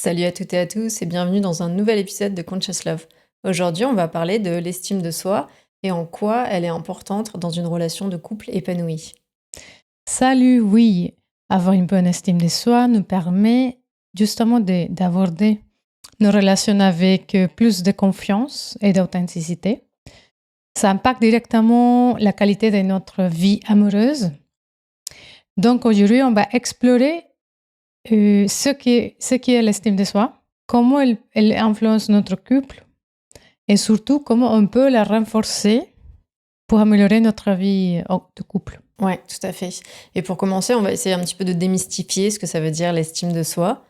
Salut à toutes et à tous et bienvenue dans un nouvel épisode de Conscious Love. Aujourd'hui, on va parler de l'estime de soi et en quoi elle est importante dans une relation de couple épanouie. Salut, oui, avoir une bonne estime de soi nous permet justement d'aborder nos relations avec plus de confiance et d'authenticité. Ça impacte directement la qualité de notre vie amoureuse. Donc aujourd'hui, on va explorer ce qui est l'estime de soi, comment elle influence notre couple et surtout comment on peut la renforcer pour améliorer notre vie de couple. Ouais, tout à fait. Et pour commencer, on va essayer un petit peu de démystifier ce que ça veut dire l'estime de soi.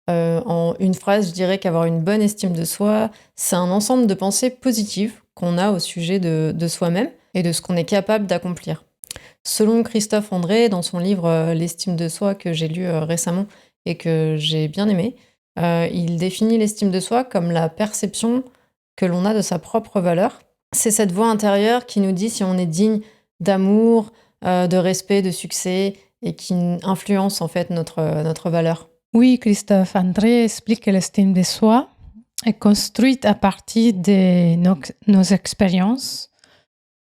En une phrase, je dirais qu'avoir une bonne estime de soi, c'est un ensemble de pensées positives qu'on a au sujet de soi-même et de ce qu'on est capable d'accomplir. Selon Christophe André, dans son livre L'estime de soi que j'ai lu récemment et que j'ai bien aimé, il définit l'estime de soi comme la perception que l'on a de sa propre valeur. C'est cette voix intérieure qui nous dit si on est digne d'amour, de respect, de succès et qui influence en fait notre valeur. Oui, Christophe André explique que l'estime de soi est construite à partir de nos expériences,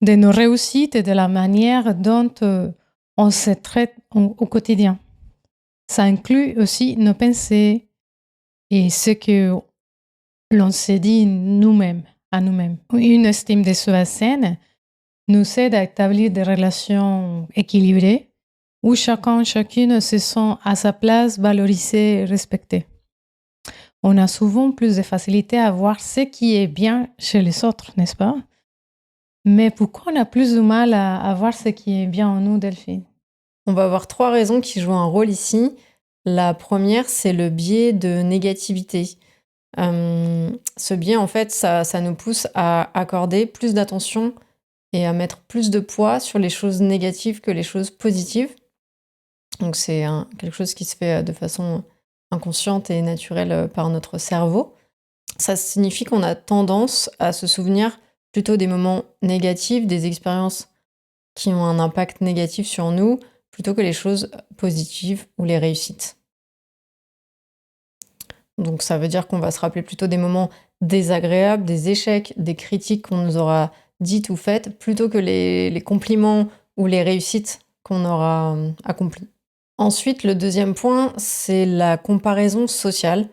de nos réussites et de la manière dont on se traite au quotidien. Ça inclut aussi nos pensées et ce que l'on se dit nous-mêmes, à nous-mêmes. Une estime de soi saine nous aide à établir des relations équilibrées où chacune se sent à sa place, valorisé et respecté. On a souvent plus de facilité à voir ce qui est bien chez les autres, n'est-ce pas? Mais pourquoi on a plus de mal à voir ce qui est bien en nous, Delphine? On va avoir 3 raisons qui jouent un rôle ici. La première, c'est le biais de négativité. Ce biais, en fait, ça nous pousse à accorder plus d'attention et à mettre plus de poids sur les choses négatives que les choses positives. Donc c'est quelque chose qui se fait, de façon inconsciente et naturelle, par notre cerveau. Ça signifie qu'on a tendance à se souvenir plutôt des moments négatifs, des expériences qui ont un impact négatif sur nous, plutôt que les choses positives ou les réussites. Donc ça veut dire qu'on va se rappeler plutôt des moments désagréables, des échecs, des critiques qu'on nous aura dites ou faites, plutôt que les compliments ou les réussites qu'on aura accomplies. Ensuite, le deuxième point, c'est la comparaison sociale.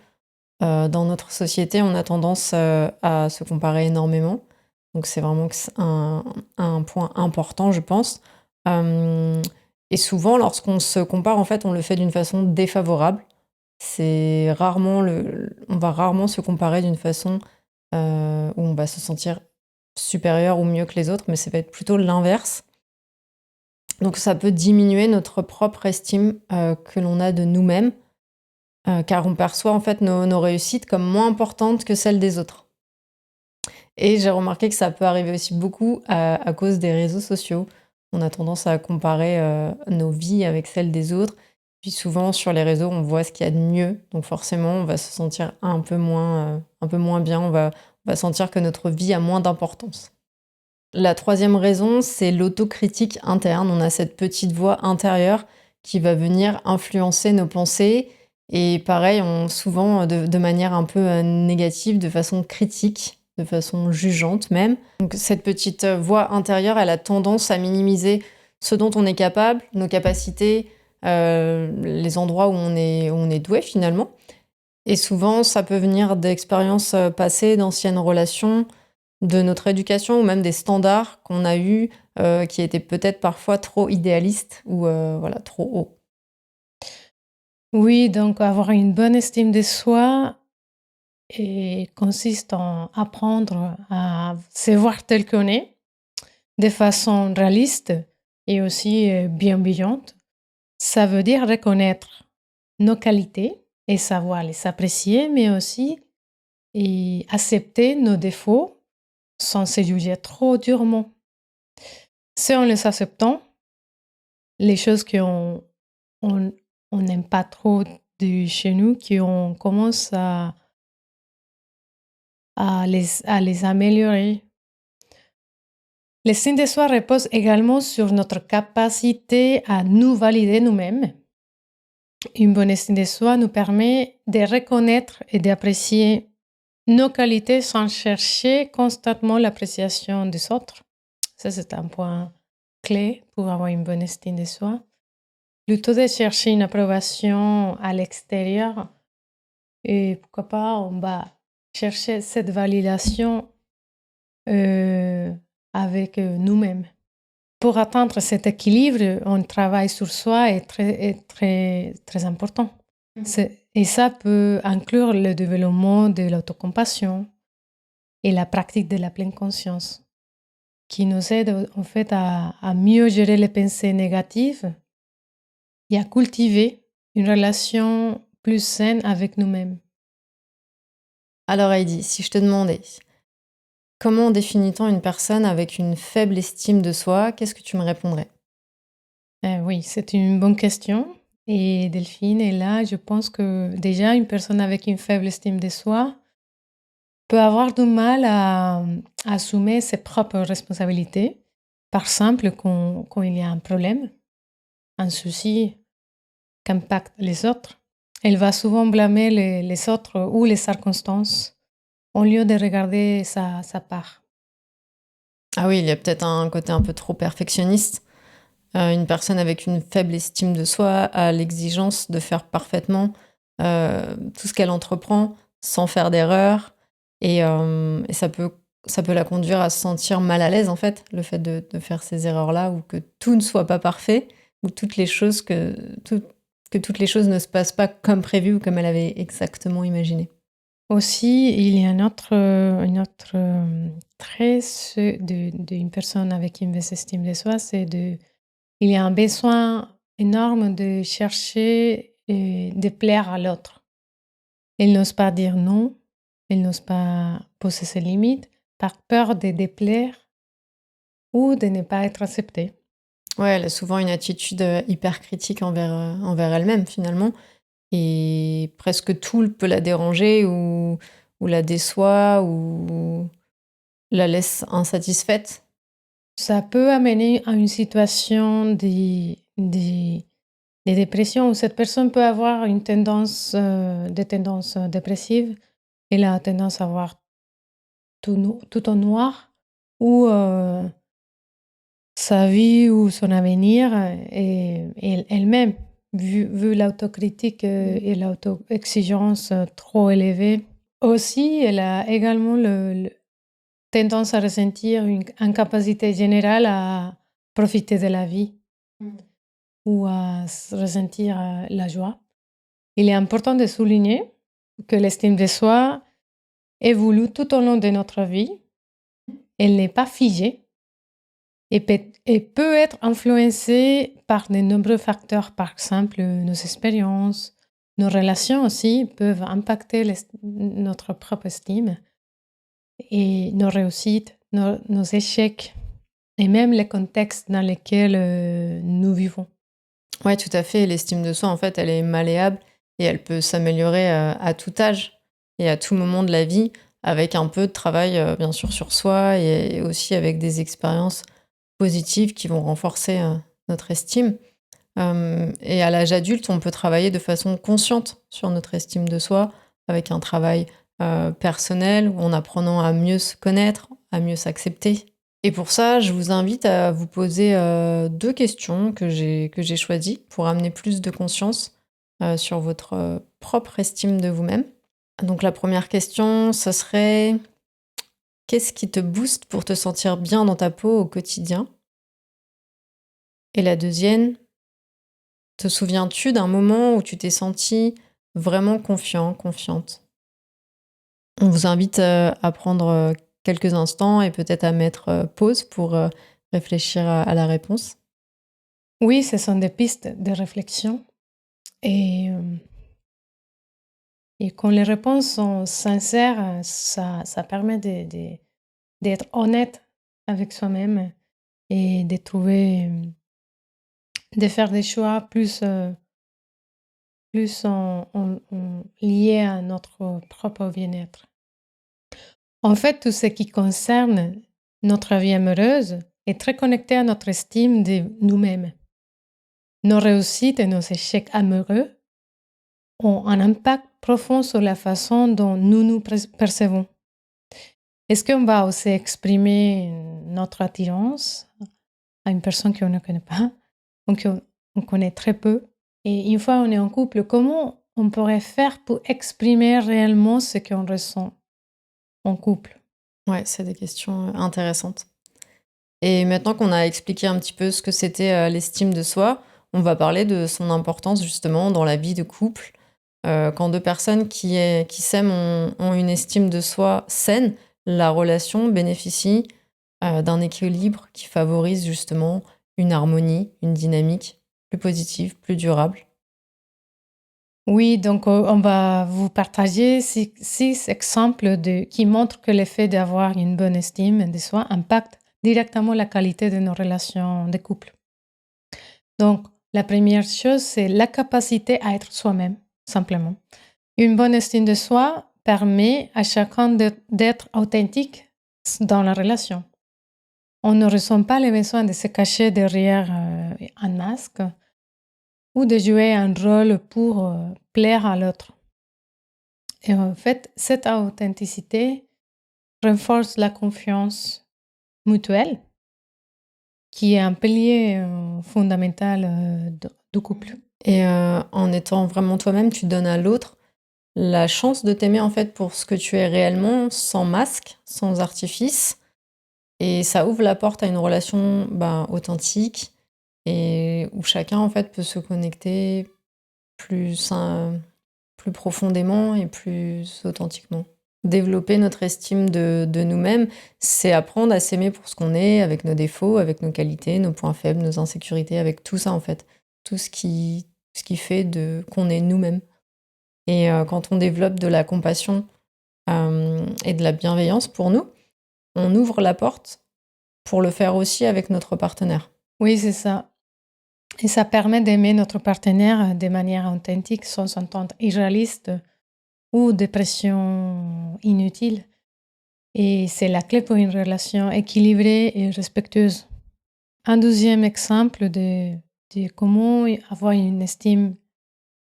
Dans notre société, on a tendance à se comparer énormément. Donc c'est vraiment un point important, je pense. Et souvent, lorsqu'on se compare, en fait, on le fait d'une façon défavorable. C'est rarement on va rarement se comparer d'une façon, où on va se sentir supérieur ou mieux que les autres, mais ça va être plutôt l'inverse. Donc ça peut diminuer notre propre estime, que l'on a de nous-mêmes, car on perçoit en fait nos réussites comme moins importantes que celles des autres. Et j'ai remarqué que ça peut arriver aussi beaucoup à cause des réseaux sociaux. On a tendance à comparer, nos vies avec celles des autres. Puis souvent sur les réseaux, on voit ce qu'il y a de mieux, donc forcément on va se sentir un peu moins bien, on va sentir que notre vie a moins d'importance. La troisième raison, c'est l'autocritique interne. On a cette petite voix intérieure qui va venir influencer nos pensées et pareil, souvent de manière un peu négative, de façon critique, de façon jugeante même. Donc cette petite voix intérieure, elle a tendance à minimiser ce dont on est capable, nos capacités, les endroits où on est doué finalement. Et souvent, ça peut venir d'expériences passées, d'anciennes relations, de notre éducation ou même des standards qu'on a eus, qui étaient peut-être parfois trop idéalistes ou voilà, trop hauts. Oui, donc avoir une bonne estime de soi consiste en apprendre à se voir tel qu'on est, de façon réaliste et aussi bienveillante. Ça veut dire reconnaître nos qualités et savoir les apprécier, mais aussi accepter nos défauts sans se juger trop durement. C'est en les acceptant, les choses on on n'aime pas trop de chez nous, qu'on commence à les améliorer. L'estime de soi repose également sur notre capacité à nous valider nous-mêmes. Une bonne estime de soi nous permet de reconnaître et d'apprécier nos qualités sans chercher constamment l'appréciation des autres. Ça, c'est un point clé pour avoir une bonne estime de soi. Plutôt de chercher une approbation à l'extérieur, et pourquoi pas, on va chercher cette validation avec nous-mêmes. Pour atteindre cet équilibre, un travail sur soi est très, très important. Et ça peut inclure le développement de l'autocompassion et la pratique de la pleine conscience, qui nous aide en fait à mieux gérer les pensées négatives et à cultiver une relation plus saine avec nous-mêmes. Alors Heidi, si je te demandais, comment définit-on une personne avec une faible estime de soi? Qu'est-ce que tu me répondrais? Oui, c'est une bonne question. Et Delphine est là, je pense que déjà une personne avec une faible estime de soi peut avoir du mal à assumer ses propres responsabilités. Par exemple, quand il y a un problème, un souci qui impacte les autres, elle va souvent blâmer les autres ou les circonstances au lieu de regarder sa part. Ah oui, il y a peut-être un côté un peu trop perfectionniste. Une personne avec une faible estime de soi a l'exigence de faire parfaitement tout ce qu'elle entreprend sans faire d'erreur. Et ça peut la conduire à se sentir mal à l'aise, en fait, le fait de faire ces erreurs-là, ou que tout ne soit pas parfait, ou que toutes les choses ne se passent pas comme prévu ou comme elle avait exactement imaginé. Aussi, il y a un autre trait d'une personne avec une baisse estime de soi, il y a un besoin énorme de chercher et de plaire à l'autre. Elle n'ose pas dire non, elle n'ose pas poser ses limites par peur de déplaire ou de ne pas être acceptée. Ouais, elle a souvent une attitude hyper critique envers elle-même, finalement. Et presque tout peut la déranger, ou la déçoit, ou la laisse insatisfaite. Ça peut amener à une situation de dépression où cette personne peut avoir des tendances dépressives. Elle a tendance à voir tout en noir, ou sa vie ou son avenir, et elle-même, vu l'autocritique et l'auto-exigence trop élevée. Aussi, elle a également tendance à ressentir une incapacité générale à profiter de la vie ou à ressentir la joie. Il est important de souligner que l'estime de soi évolue tout au long de notre vie. Elle n'est pas figée et peut être influencée par de nombreux facteurs. Par exemple, nos expériences, nos relations aussi peuvent impacter notre propre estime, et nos réussites, nos échecs, et même les contextes dans lesquels nous vivons. Ouais, tout à fait. L'estime de soi, en fait, elle est malléable et elle peut s'améliorer à tout âge et à tout moment de la vie, avec un peu de travail, bien sûr, sur soi, et aussi avec des expériences positives qui vont renforcer notre estime. Et à l'âge adulte, on peut travailler de façon consciente sur notre estime de soi, avec un travail personnel, en apprenant à mieux se connaître, à mieux s'accepter. Et pour ça, je vous invite à vous poser 2 questions que j'ai choisies pour amener plus de conscience sur votre propre estime de vous-même. Donc la première question, ce serait: qu'est-ce qui te booste pour te sentir bien dans ta peau au quotidien? Et la deuxième: te souviens-tu d'un moment où tu t'es senti vraiment confiant, confiante? On vous invite à prendre quelques instants et peut-être à mettre pause pour réfléchir à la réponse. Oui, ce sont des pistes de réflexion, et, et quand les réponses sont sincères, ça permet d'être honnête avec soi-même et de trouver, de faire des choix plus liés à notre propre bien-être. En fait, tout ce qui concerne notre vie amoureuse est très connecté à notre estime de nous-mêmes. Nos réussites et nos échecs amoureux ont un impact profond sur la façon dont nous nous percevons. Est-ce qu'on va aussi exprimer notre attirance à une personne qu'on ne connaît pas, ou qu'on connaît très peu? Et une fois on est en couple, comment on pourrait faire pour exprimer réellement ce qu'on ressent en couple? Ouais, c'est des questions intéressantes. Et maintenant qu'on a expliqué un petit peu ce que c'était l'estime de soi, on va parler de son importance justement dans la vie de couple. Quand deux personnes qui s'aiment ont une estime de soi saine, la relation bénéficie d'un équilibre qui favorise justement une harmonie, une dynamique plus positive, plus durable. Oui, donc on va vous partager six exemples qui montrent que le fait d'avoir une bonne estime de soi impacte directement la qualité de nos relations de couple. Donc, la première chose, c'est la capacité à être soi-même, simplement. Une bonne estime de soi permet à chacun d'être authentique dans la relation. On ne ressent pas le besoin de se cacher derrière un masque ou de jouer un rôle pour plaire à l'autre. Et en fait, cette authenticité renforce la confiance mutuelle, qui est un pilier fondamental du couple. Et en étant vraiment toi-même, tu donnes à l'autre la chance de t'aimer en fait pour ce que tu es réellement, sans masque, sans artifice. Et ça ouvre la porte à une relation authentique et où chacun en fait peut se connecter plus profondément et plus authentiquement. Développer notre estime de nous-mêmes, c'est apprendre à s'aimer pour ce qu'on est, avec nos défauts, avec nos qualités, nos points faibles, nos insécurités, avec tout ça en fait. Tout ce qui fait qu'on est nous-mêmes. Et quand on développe de la compassion et de la bienveillance pour nous, on ouvre la porte pour le faire aussi avec notre partenaire. Oui, c'est ça. Et ça permet d'aimer notre partenaire de manière authentique, sans entendre irréaliste ou de pression inutile. Et c'est la clé pour une relation équilibrée et respectueuse. Un deuxième exemple de comment avoir une estime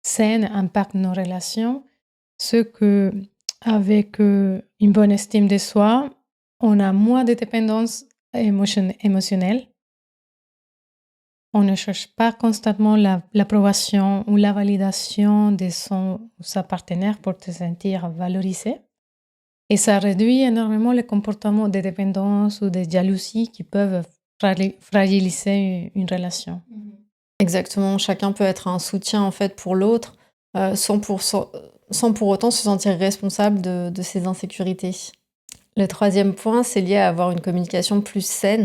saine impacte nos relations, c'est que avec une bonne estime de soi, on a moins de dépendance émotionnelle. On ne cherche pas constamment l'approbation ou la validation de son ou sa partenaire pour se sentir valorisé. Et ça réduit énormément les comportements de dépendance ou de jalousie qui peuvent fragiliser une relation. Exactement, chacun peut être un soutien en fait pour l'autre, sans pour autant se sentir responsable de ses insécurités. Le troisième point, c'est lié à avoir une communication plus saine.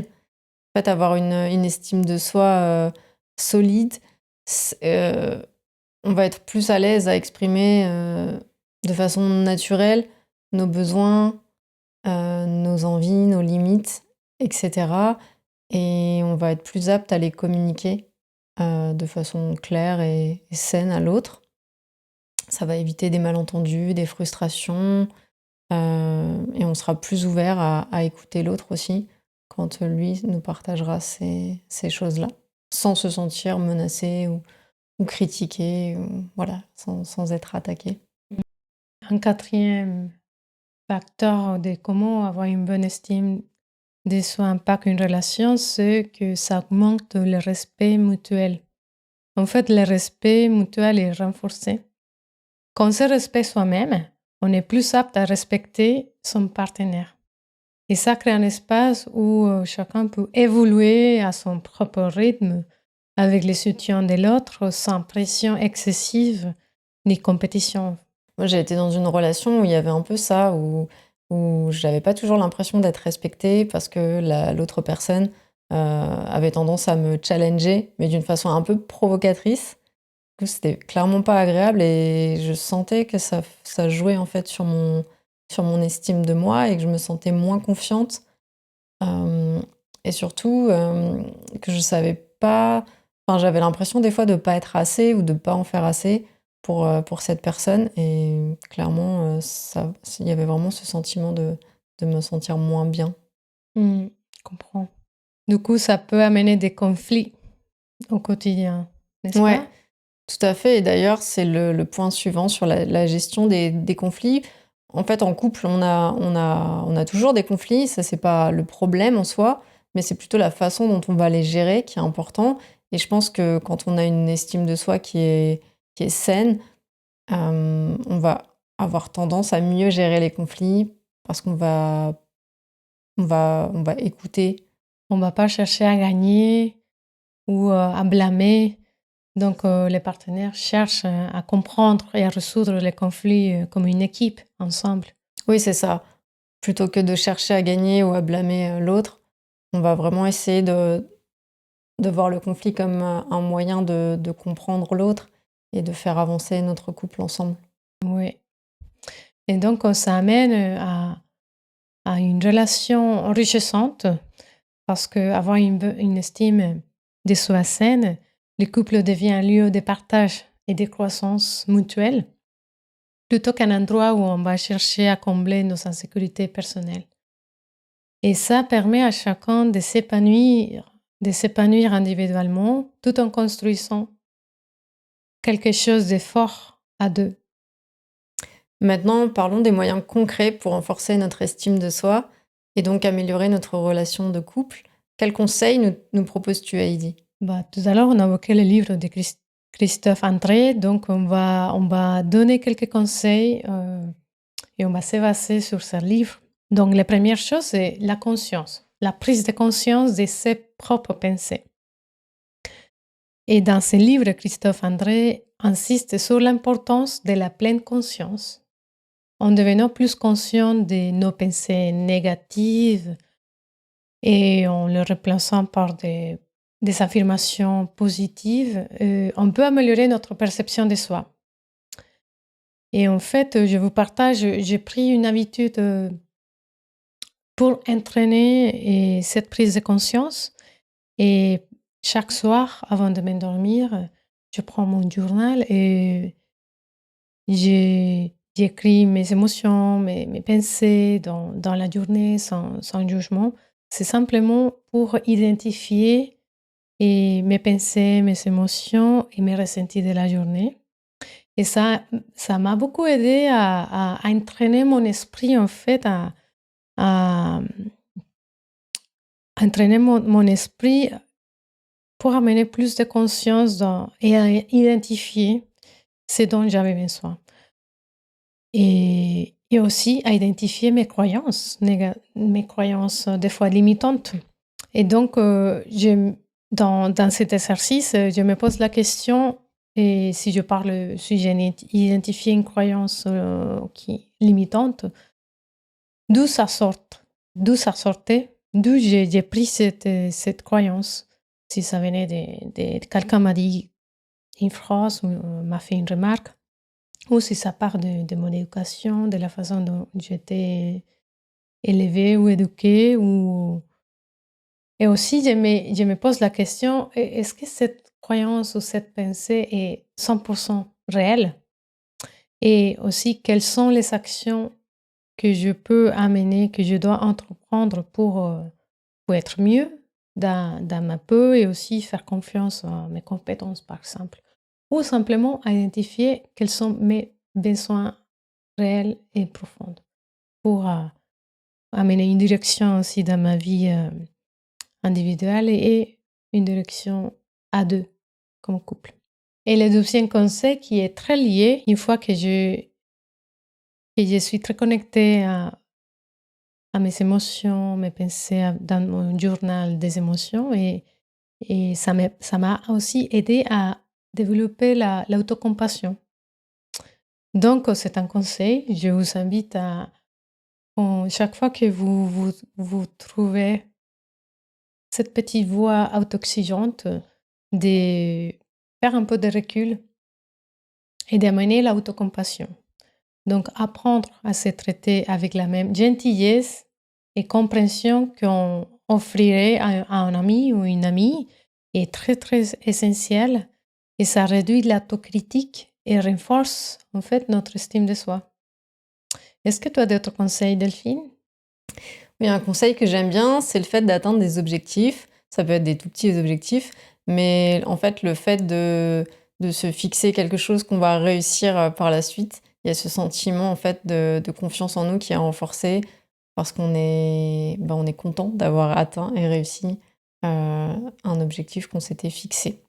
En fait, avoir une estime de soi solide, on va être plus à l'aise à exprimer de façon naturelle nos besoins, nos envies, nos limites, etc. Et on va être plus apte à les communiquer de façon claire et saine à l'autre. Ça va éviter des malentendus, des frustrations, et on sera plus ouvert à écouter l'autre aussi quand lui nous partagera ces choses-là, sans se sentir menacé ou critiqué, voilà, sans être attaqué. Un quatrième facteur de comment avoir une bonne estime de soi impacte une relation, c'est que ça augmente le respect mutuel. En fait, le respect mutuel est renforcé. Quand on se respecte soi-même, on est plus apte à respecter son partenaire. Et ça crée un espace où chacun peut évoluer à son propre rythme, avec le soutien de l'autre, sans pression excessive ni compétition. Moi, j'ai été dans une relation où il y avait un peu ça, où j'avais pas toujours l'impression d'être respectée parce que l'autre personne avait tendance à me challenger, mais d'une façon un peu provocatrice. Du coup, c'était clairement pas agréable et je sentais que ça jouait en fait sur mon estime de moi et que je me sentais moins confiante. Et surtout que je savais pas, enfin j'avais l'impression des fois de pas être assez ou de pas en faire assez pour cette personne et clairement il y avait vraiment ce sentiment de me sentir moins bien. Je comprends. Du coup, ça peut amener des conflits au quotidien, n'est-ce Ouais. pas? Tout à fait et d'ailleurs, c'est le point suivant sur la gestion des conflits. En fait, en couple, on a toujours des conflits, ça, c'est pas le problème en soi, mais c'est plutôt la façon dont on va les gérer qui est important et je pense que quand on a une estime de soi qui est saine, on va avoir tendance à mieux gérer les conflits parce qu'on va écouter. On va pas chercher à gagner ou à blâmer. Donc, les partenaires cherchent à comprendre et à résoudre les conflits comme une équipe, ensemble. Oui, c'est ça. Plutôt que de chercher à gagner ou à blâmer, l'autre, on va vraiment essayer de voir le conflit comme, un moyen de comprendre l'autre et de faire avancer notre couple ensemble. Oui. Et donc, ça amène à une relation enrichissante parce qu'avoir une estime de soi saine, le couple devient un lieu de partage et de croissance mutuelle plutôt qu'un endroit où on va chercher à combler nos insécurités personnelles. Et ça permet à chacun de s'épanouir individuellement tout en construisant quelque chose de fort à deux. Maintenant, parlons des moyens concrets pour renforcer notre estime de soi et donc améliorer notre relation de couple. Quels conseils nous proposes-tu, Heidi? Tout à l'heure, on a évoqué le livre de Christophe André, donc on va donner quelques conseils et on va s'évaser sur ce livre. Donc, la première chose, c'est la conscience, la prise de conscience de ses propres pensées. Et dans ce livre, Christophe André insiste sur l'importance de la pleine conscience. En devenant plus conscient de nos pensées négatives et en les remplaçant par des affirmations positives, on peut améliorer notre perception de soi. Et en fait, je vous partage, j'ai pris une habitude pour entraîner cette prise de conscience. Et chaque soir, avant de m'endormir, je prends mon journal et j'écris mes émotions, mes pensées dans la journée sans jugement. C'est simplement pour identifier mes pensées, mes émotions et mes ressentis de la journée. Et ça m'a beaucoup aidé à entraîner mon esprit, en fait, à entraîner mon esprit pour amener plus de conscience et à identifier ce dont j'avais besoin. Et aussi à identifier mes croyances, mes croyances des fois limitantes. Et donc, dans cet exercice, je me pose la question, et si j'ai identifié une croyance qui limitante, d'où ça sortait, d'où j'ai pris cette croyance. Si ça venait de quelqu'un m'a dit une phrase ou m'a fait une remarque, ou si ça part de mon éducation, de la façon dont j'étais élevée ou éduquée. Et aussi, je me pose la question, est-ce que cette croyance ou cette pensée est 100% réelle? Et aussi, quelles sont les actions que je peux amener, que je dois entreprendre pour être mieux dans ma peau et aussi faire confiance à mes compétences, par exemple. Ou simplement identifier quels sont mes besoins réels et profonds pour amener une direction aussi dans ma vie individuelle et une direction à deux comme couple. Et le deuxième conseil qui est très lié, une fois que je suis très connectée à mes émotions, mes pensées, dans mon journal des émotions. Et ça m'a aussi aidé à développer l'autocompassion. Donc, c'est un conseil. Je vous invite chaque fois que vous trouvez cette petite voix autoexigeante, de faire un peu de recul et d'amener l'autocompassion. Donc, apprendre à se traiter avec la même gentillesse et compréhension qu'on offrirait à un ami ou une amie est très, très essentiel et ça réduit l'autocritique et renforce en fait notre estime de soi. Est-ce que tu as d'autres conseils, Delphine? Oui, un conseil que j'aime bien, c'est le fait d'atteindre des objectifs. Ça peut être des tout petits objectifs, mais en fait, le fait de se fixer quelque chose qu'on va réussir par la suite. Il y a ce sentiment en fait de confiance en nous qui est renforcé parce on est content d'avoir atteint et réussi un objectif qu'on s'était fixé.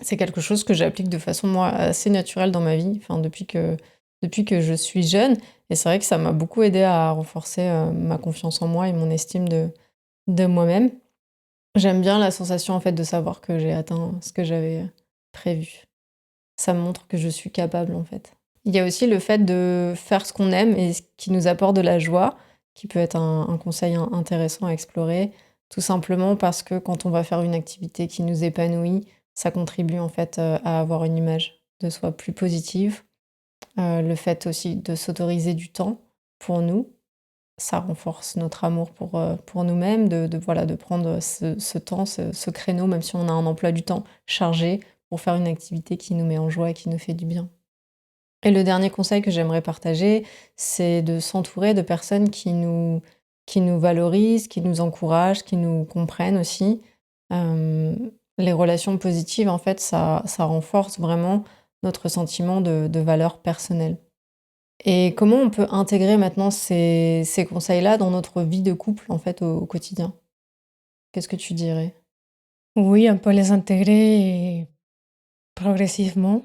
C'est quelque chose que j'applique de façon, moi, assez naturelle dans ma vie, enfin, depuis que je suis jeune. Et c'est vrai que ça m'a beaucoup aidé à renforcer ma confiance en moi et mon estime de moi-même. J'aime bien la sensation, en fait, de savoir que j'ai atteint ce que j'avais prévu. Ça me montre que je suis capable, en fait. Il y a aussi le fait de faire ce qu'on aime et ce qui nous apporte de la joie, qui peut être un conseil intéressant à explorer, tout simplement parce que quand on va faire une activité qui nous épanouit, ça contribue en fait à avoir une image de soi plus positive. Le fait aussi de s'autoriser du temps pour nous, ça renforce notre amour pour nous-mêmes, voilà, de prendre ce temps, ce créneau, même si on a un emploi du temps chargé, pour faire une activité qui nous met en joie et qui nous fait du bien. Et le dernier conseil que j'aimerais partager, c'est de s'entourer de personnes qui nous valorisent, qui nous encouragent, qui nous comprennent aussi. Les relations positives, en fait, ça renforce vraiment notre sentiment de valeur personnelle. Et comment on peut intégrer maintenant ces conseils-là dans notre vie de couple, en fait, au quotidien? Qu'est-ce que tu dirais? Oui, on peut les intégrer progressivement.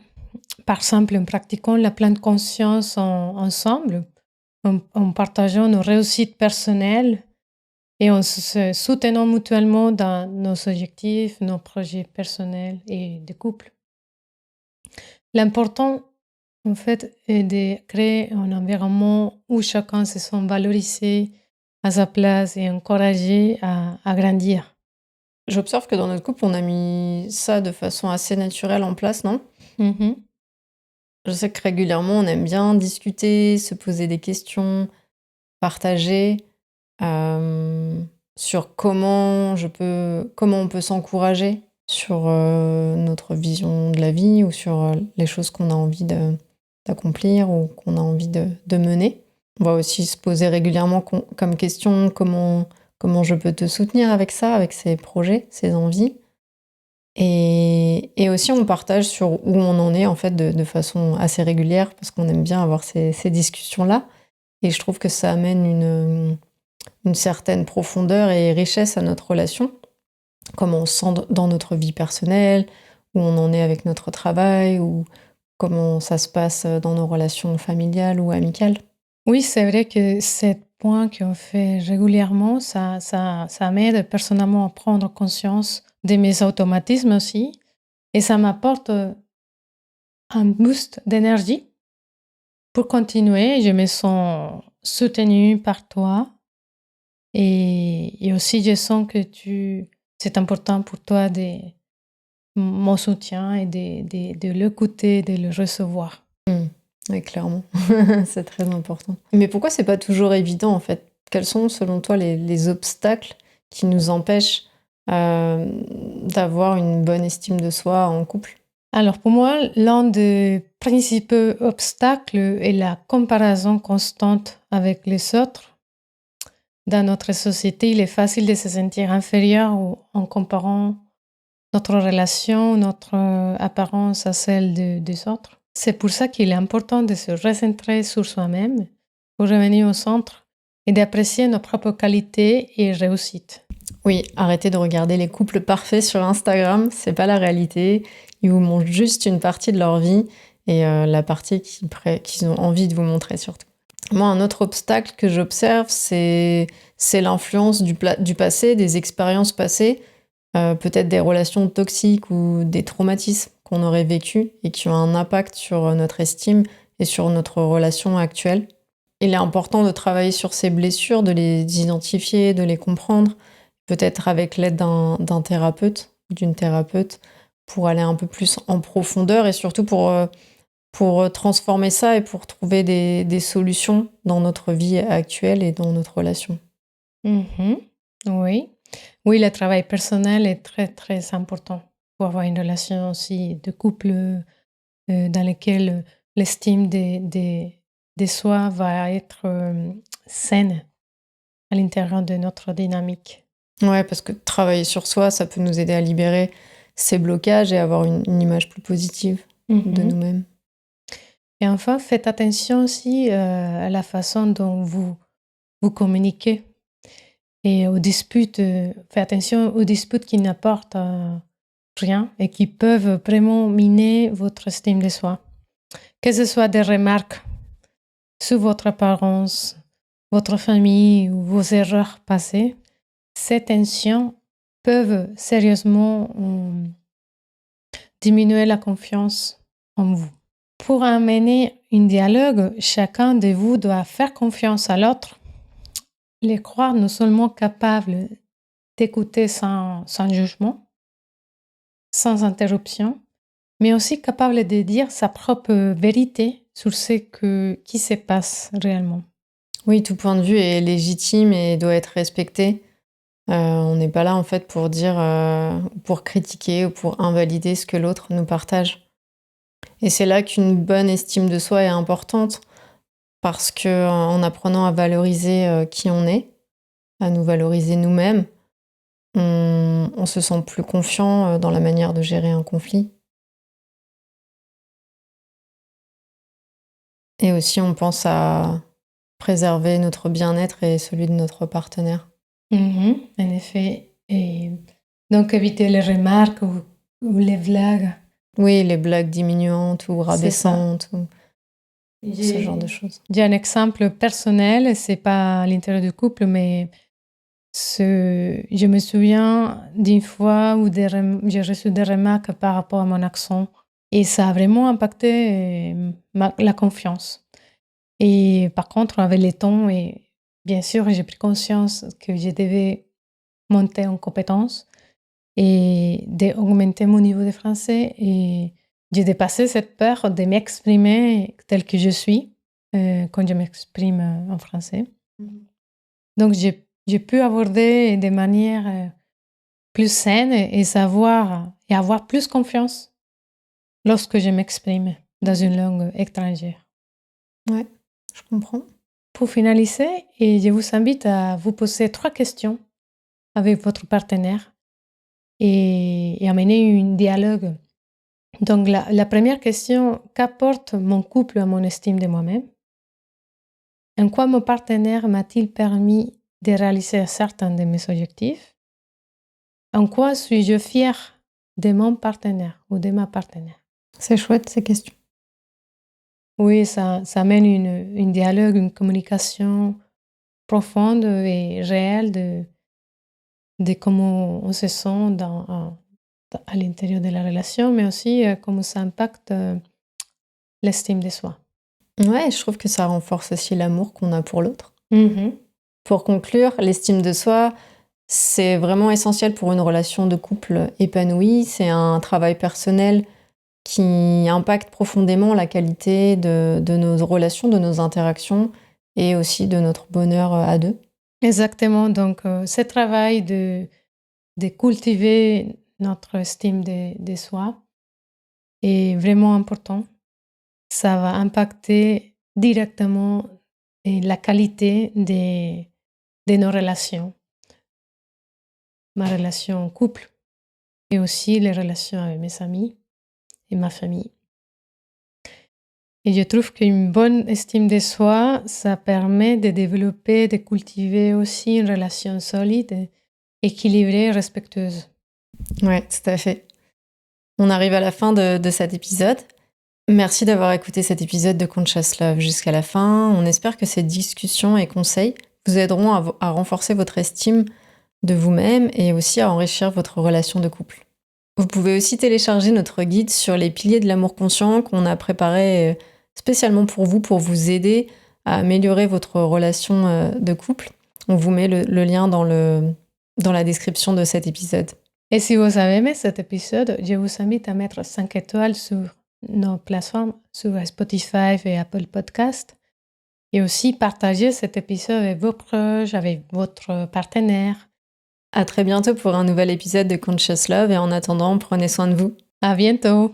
Par exemple, en pratiquant la pleine conscience ensemble, en partageant nos réussites personnelles et en se soutenant mutuellement dans nos objectifs, nos projets personnels et de couple. L'important, en fait, est de créer un environnement où chacun se sent valorisé à sa place et encouragé à grandir. J'observe que dans notre couple, on a mis ça de façon assez naturelle en place, non? Mhm. Je sais que régulièrement, on aime bien discuter, se poser des questions, partager, sur comment on peut s'encourager sur, notre vision de la vie ou sur, les choses qu'on a envie d'accomplir ou qu'on a envie de mener. On va aussi se poser régulièrement comme question: «Comment je peux te soutenir avec ça, avec ces projets, ces envies?» Et aussi on partage sur où on en est en fait de façon assez régulière parce qu'on aime bien avoir ces discussions-là et je trouve que ça amène une certaine profondeur et richesse à notre relation. Comment on se sent dans notre vie personnelle, où on en est avec notre travail ou comment ça se passe dans nos relations familiales ou amicales. Oui, c'est vrai que ces points qu'on fait régulièrement, ça m'aide personnellement à prendre conscience de mes automatismes aussi. Et ça m'apporte un boost d'énergie pour continuer. Je me sens soutenue par toi. Et aussi, je sens que c'est important pour toi mon soutien et de l'écouter, de le recevoir. Mmh. Oui, clairement, c'est très important. Mais pourquoi c'est pas toujours évident en fait? Quels sont selon toi les obstacles qui nous empêchent d'avoir une bonne estime de soi en couple? Alors pour moi, l'un des principaux obstacles est la comparaison constante avec les autres. Dans notre société, il est facile de se sentir inférieur en comparant notre relation, notre apparence à celle des autres. C'est pour ça qu'il est important de se recentrer sur soi-même pour revenir au centre et d'apprécier nos propres qualités et réussites. Oui, arrêtez de regarder les couples parfaits sur Instagram, c'est pas la réalité. Ils vous montrent juste une partie de leur vie et la partie qu'ils ont envie de vous montrer surtout. Moi, un autre obstacle que j'observe, c'est l'influence du passé, des expériences passées, peut-être des relations toxiques ou des traumatismes qu'on aurait vécus et qui ont un impact sur notre estime et sur notre relation actuelle. Il est important de travailler sur ces blessures, de les identifier, de les comprendre, peut-être avec l'aide d'un thérapeute, d'une thérapeute, pour aller un peu plus en profondeur et surtout pour transformer ça et pour trouver des solutions dans notre vie actuelle et dans notre relation. Mhm. Oui. Oui, le travail personnel est très, très important pour avoir une relation aussi de couple dans laquelle l'estime de soi va être saine à l'intérieur de notre dynamique. Ouais, parce que travailler sur soi, ça peut nous aider à libérer ces blocages et avoir une image plus positive de nous-mêmes. Et enfin, faites attention aussi à la façon dont vous communiquez et aux disputes. Faites attention aux disputes qui n'apportent rien et qui peuvent vraiment miner votre estime de soi. Que ce soit des remarques sur votre apparence, votre famille ou vos erreurs passées, ces tensions peuvent sérieusement diminuer la confiance en vous. Pour amener un dialogue, chacun de vous doit faire confiance à l'autre, les croire non seulement capables d'écouter sans jugement, sans interruption, mais aussi capable de dire sa propre vérité sur ce qui se passe réellement. Oui, tout point de vue est légitime et doit être respecté. On n'est pas là en fait pour dire, pour critiquer ou pour invalider ce que l'autre nous partage. Et c'est là qu'une bonne estime de soi est importante parce que en apprenant à valoriser qui on est, à nous valoriser nous-mêmes, on se sent plus confiant dans la manière de gérer un conflit. Et aussi, on pense à préserver notre bien-être et celui de notre partenaire. En effet. Et donc, éviter les remarques ou les blagues. Oui, les blagues diminuantes ou rabaissantes, ou ce genre de choses. J'ai un exemple personnel, c'est pas à l'intérieur du couple, mais je me souviens d'une fois où j'ai reçu des remarques par rapport à mon accent et ça a vraiment impacté la confiance. Et par contre, avec le temps, et bien sûr, j'ai pris conscience que je devais monter en compétences et d'augmenter mon niveau de français. Et j'ai dépassé cette peur de m'exprimer tel que je suis quand je m'exprime en français. Donc, j'ai pu aborder de manière plus saine et savoir et avoir plus confiance lorsque je m'exprime dans une langue étrangère. Ouais, je comprends. Pour finaliser, et je vous invite à vous poser 3 questions avec votre partenaire et à mener un dialogue. Donc, la première question, qu'apporte mon couple à mon estime de moi-même? En quoi mon partenaire m'a-t-il permis de réaliser certains de mes objectifs? En quoi suis-je fière de mon partenaire ou de ma partenaire? C'est chouette ces questions. Oui, ça amène un dialogue, une communication profonde et réelle de comment on se sent à l'intérieur de la relation, mais aussi comment ça impacte l'estime de soi. Ouais, je trouve que ça renforce aussi l'amour qu'on a pour l'autre. Mm-hmm. Pour conclure, l'estime de soi, c'est vraiment essentiel pour une relation de couple épanouie. C'est un travail personnel qui impacte profondément la qualité de nos relations, de nos interactions et aussi de notre bonheur à deux. Exactement. Donc, ce travail de cultiver notre estime de soi est vraiment important. Ça va impacter directement la qualité de nos relations. Ma relation en couple et aussi les relations avec mes amis et ma famille. Et je trouve qu'une bonne estime de soi, ça permet de développer, de cultiver aussi une relation solide, équilibrée et respectueuse. Ouais, tout à fait. On arrive à la fin de cet épisode. Merci d'avoir écouté cet épisode de Conscious Love jusqu'à la fin. On espère que ces discussions et conseils vous aideront à renforcer votre estime de vous-même et aussi à enrichir votre relation de couple. Vous pouvez aussi télécharger notre guide sur les piliers de l'amour conscient qu'on a préparé spécialement pour vous aider à améliorer votre relation de couple. On vous met le lien dans la description de cet épisode. Et si vous avez aimé cet épisode, je vous invite à mettre 5 étoiles sur nos plateformes, sur Spotify et Apple Podcast. Et aussi partager cet épisode avec vos proches, avec votre partenaire. À très bientôt pour un nouvel épisode de Conscious Love et en attendant, prenez soin de vous. À bientôt!